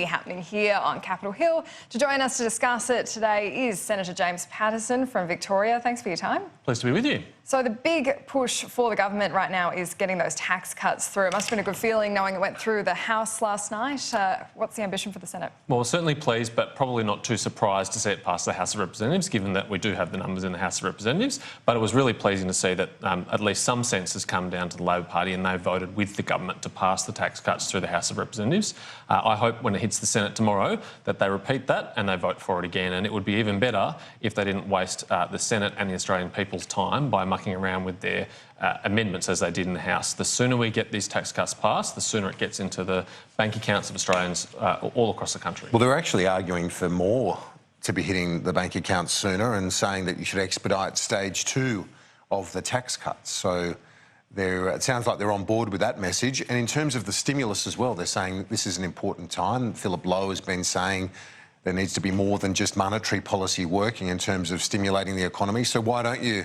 happening here on Capitol Hill. To join us to discuss it today is Senator James Paterson from Victoria. Thanks for your time. Pleased to be with you. So the big push for the government right now is getting those tax cuts through. It must have been a good feeling knowing it went through the House last night. What's the ambition for the Senate? Well, we're certainly pleased, but probably not too surprised to see it pass the House of Representatives, given that we do have the numbers in the House of Representatives. But it was really pleasing to see that at least some sense has come down to the Labor Party and they voted with the government to pass the tax cuts through the House of Representatives. I hope when it hits the Senate tomorrow that they repeat that and they vote for it again. And it would be even better if they didn't waste the Senate and the Australian people's time by mucking around with their amendments as they did in the House. The sooner we get these tax cuts passed, the sooner it gets into the bank accounts of Australians all across the country. Well, they're actually arguing for more to be hitting the bank accounts sooner and saying that you should expedite stage 2 of the tax cuts. So it sounds like they're on board with that message. And in terms of the stimulus as well, they're saying this is an important time. Philip Lowe has been saying there needs to be more than just monetary policy working in terms of stimulating the economy. So why don't you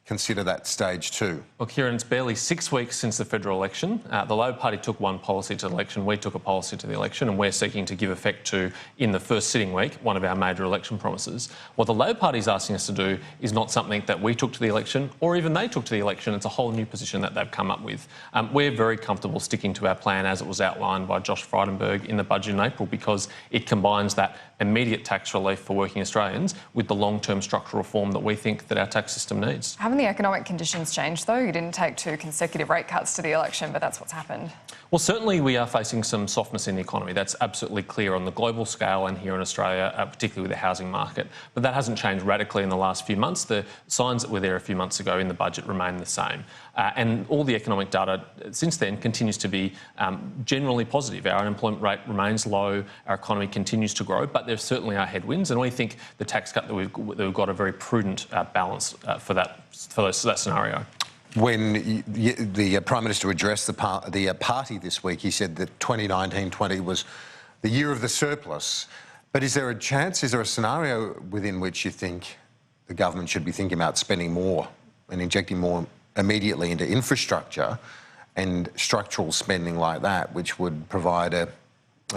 consider that stage 2? Well, Kieran, it's barely 6 weeks since the federal election. The Labor Party took one policy to the election, we took a policy to the election, and we're seeking to give effect to, in the first sitting week, one of our major election promises. What the Labor Party is asking us to do is not something that we took to the election or even they took to the election. It's a whole new position that they've come up with. We're very comfortable sticking to our plan as it was outlined by Josh Frydenberg in the budget in April, because it combines that immediate tax relief for working Australians with the long-term structural reform that we think that our tax system needs. Haven't the economic conditions changed, though? You didn't take 2 consecutive rate cuts to the election, but that's what's happened. Well, certainly we are facing some softness in the economy. That's absolutely clear on the global scale and here in Australia, particularly with the housing market. But that hasn't changed radically in the last few months. The signs that were there a few months ago in the budget remain the same. And all the economic data since then continues to be generally positive. Our unemployment rate remains low, our economy continues to grow, but there certainly are headwinds, and we think the tax cut that we've got a very prudent balance for that scenario. When the Prime Minister addressed the party this week, he said that 2019-20 was the year of the surplus. But is there a chance, is there a scenario within which you think the government should be thinking about spending more and injecting more immediately into infrastructure and structural spending like that, which would provide a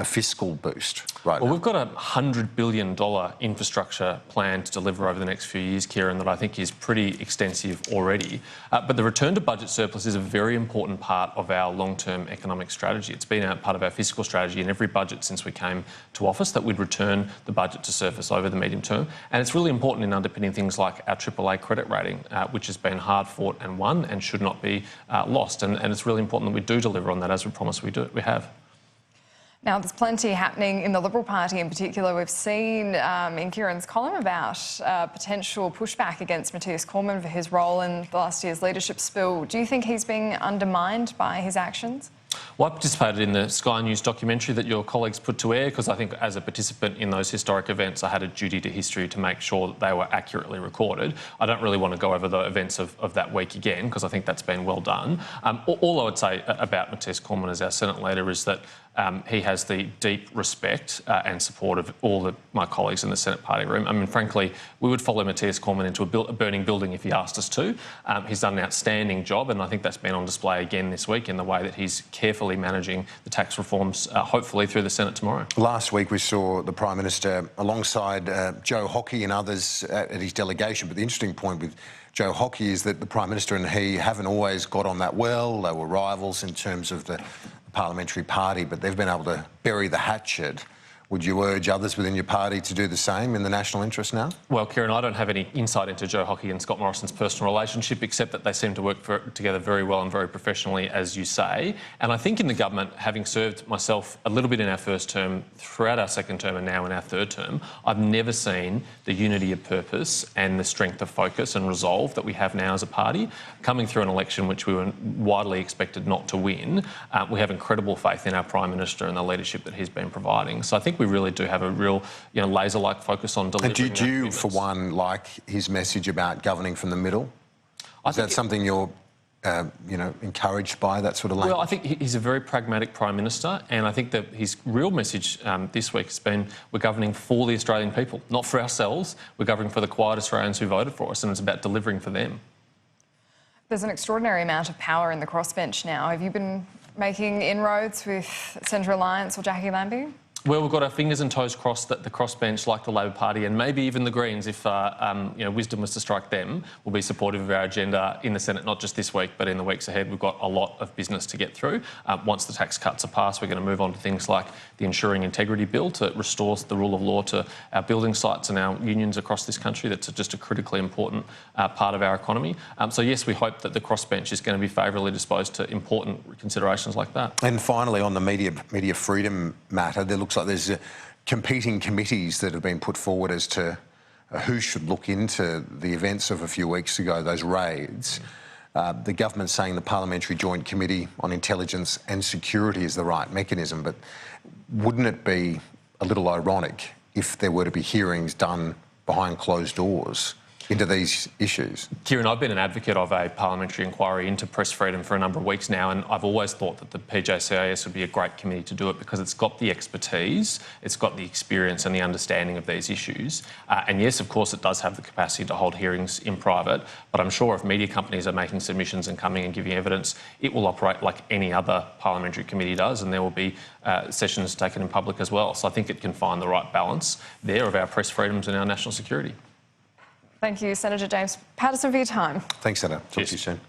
fiscal boost right now? Well, we've got a $100 billion infrastructure plan to deliver over the next few years, Kieran, that I think is pretty extensive already. But the return to budget surplus is a very important part of our long-term economic strategy. It's been a part of our fiscal strategy in every budget since we came to office, that we'd return the budget to surplus over the medium term. And it's really important in underpinning things like our AAA credit rating, which has been hard fought and won and should not be lost. And it's really important that we do deliver on that, as we promised we have. Now, there's plenty happening in the Liberal Party in particular. We've seen in Kieran's column about potential pushback against Mathias Cormann for his role in the last year's leadership spill. Do you think he's being undermined by his actions? Well, I participated in the Sky News documentary that your colleagues put to air, because I think as a participant in those historic events, I had a duty to history to make sure that they were accurately recorded. I don't really want to go over the events of that week again, because I think that's been well done. All I would say about Mathias Cormann as our Senate leader is that he has the deep respect and support of all my colleagues in the Senate party room. I mean, frankly, we would follow Mathias Cormann into a burning building if he asked us to. He's done an outstanding job, and I think that's been on display again this week in the way that he's carefully managing the tax reforms, hopefully through the Senate tomorrow. Last week we saw the Prime Minister alongside Joe Hockey and others at his delegation, but the interesting point with Joe Hockey is that the Prime Minister and he haven't always got on that well. They were rivals in terms of the parliamentary party, but they've been able to bury the hatchet. Would you urge others within your party to do the same in the national interest now? Well, Kieran, I don't have any insight into Joe Hockey and Scott Morrison's personal relationship, except that they seem to work together very well and very professionally, as you say. And I think in the government, having served myself a little bit in our first term, throughout our second term and now in our third term, I've never seen the unity of purpose and the strength of focus and resolve that we have now as a party. Coming through an election which we were widely expected not to win, we have incredible faith in our Prime Minister and the leadership that he's been providing. So I think we really do have a real, laser-like focus on delivering. And do you, for one, like his message about governing from the middle? Is that something you're, encouraged by, that sort of language? Well, I think he's a very pragmatic Prime Minister, and I think that his real message this week has been we're governing for the Australian people, not for ourselves. We're governing for the quiet Australians who voted for us, and it's about delivering for them. There's an extraordinary amount of power in the crossbench now. Have you been making inroads with Centre Alliance or Jackie Lambie? Well, we've got our fingers and toes crossed that the crossbench, like the Labor Party and maybe even the Greens, if wisdom was to strike them, will be supportive of our agenda in the Senate, not just this week, but in the weeks ahead. We've got a lot of business to get through. Once the tax cuts are passed, we're going to move on to things like the Ensuring Integrity Bill to restore the rule of law to our building sites and our unions across this country. That's just a critically important part of our economy. So yes, we hope that the crossbench is going to be favourably disposed to important considerations like that. And finally, on the media freedom matter, there looks like there's competing committees that have been put forward as to who should look into the events of a few weeks ago, those raids. The government's saying the Parliamentary Joint Committee on Intelligence and Security is the right mechanism, but wouldn't it be a little ironic if there were to be hearings done behind closed doors into these issues? Kieran, I've been an advocate of a parliamentary inquiry into press freedom for a number of weeks now, and I've always thought that the PJCIS would be a great committee to do it because it's got the expertise, it's got the experience and the understanding of these issues. And yes, of course, it does have the capacity to hold hearings in private, but I'm sure if media companies are making submissions and coming and giving evidence, it will operate like any other parliamentary committee does, and there will be sessions taken in public as well. So I think it can find the right balance there of our press freedoms and our national security. Thank you, Senator James Paterson, for your time. Thanks, Senator. Talk to you soon.